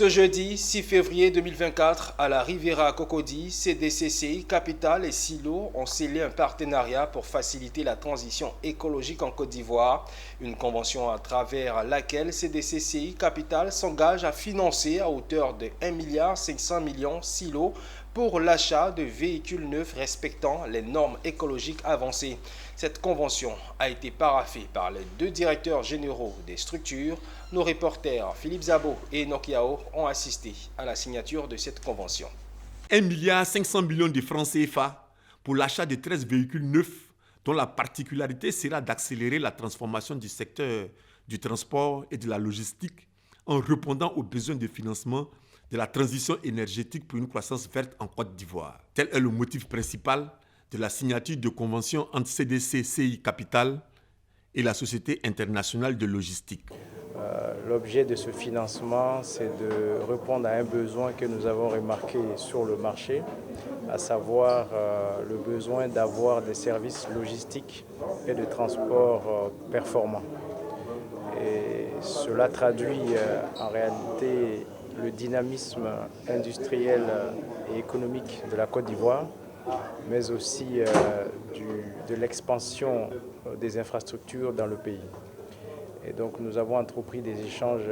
Ce jeudi 6 février 2024, à la Riviera Cocody, CDCCI, Capital et Silo ont scellé un partenariat pour faciliter la transition écologique en Côte d'Ivoire. Une convention à travers laquelle CDCCI Capital s'engage à financer à hauteur de 1,5 milliard Silo pour l'achat de véhicules neufs respectant les normes écologiques avancées. Cette convention a été paraphée par les deux directeurs généraux des structures. Nos reporters Philippe Zabo et Enoch Yao ont assisté à la signature de cette convention. 1,5 milliard de francs CFA pour l'achat de 13 véhicules neufs dont la particularité sera d'accélérer la transformation du secteur du transport et de la logistique en répondant aux besoins de financement de la transition énergétique pour une croissance verte en Côte d'Ivoire. Tel est le motif principal de la signature de convention entre CDC-CI Capital et la Société internationale de logistique. L'objet de ce financement, c'est de répondre à un besoin que nous avons remarqué sur le marché, à savoir le besoin d'avoir des services logistiques et de transport performants. Et cela traduit en réalité le dynamisme industriel et économique de la Côte d'Ivoire, mais aussi de l'expansion des infrastructures dans le pays. Et donc nous avons entrepris des échanges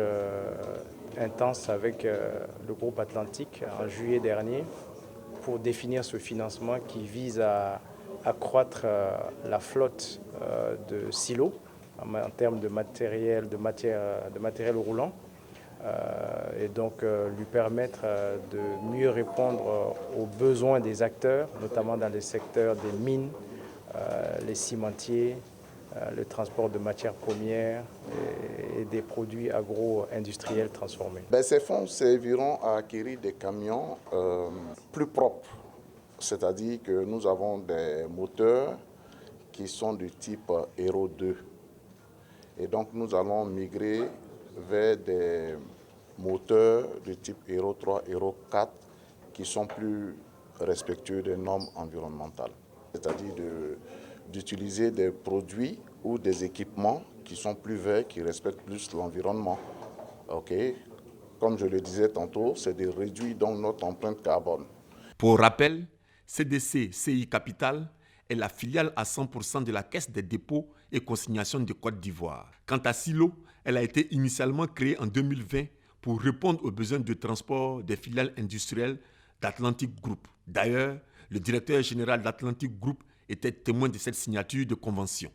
intenses avec le groupe Atlantique en juillet dernier pour définir ce financement qui vise à accroître la flotte de silos en termes de matériel roulant et donc lui permettre de mieux répondre aux besoins des acteurs, notamment dans les secteurs des mines, les cimentiers, le transport de matières premières et des produits agro-industriels transformés. Ces fonds serviront à acquérir des camions plus propres, c'est-à-dire que nous avons des moteurs qui sont du type Euro 2. Et donc nous allons migrer vers des moteurs du type Euro 3, Euro 4 qui sont plus respectueux des normes environnementales, c'est-à-dire d'utiliser des produits ou des équipements qui sont plus verts, qui respectent plus l'environnement. Comme je le disais tantôt, c'est de réduire donc notre empreinte carbone. Pour rappel, CDC-CI Capital est la filiale à 100% de la Caisse des dépôts et consignations de Côte d'Ivoire. Quant à Silo, elle a été initialement créée en 2020 pour répondre aux besoins de transport des filiales industrielles d'Atlantic Group. D'ailleurs, le directeur général d'Atlantic Group était témoin de cette signature de convention.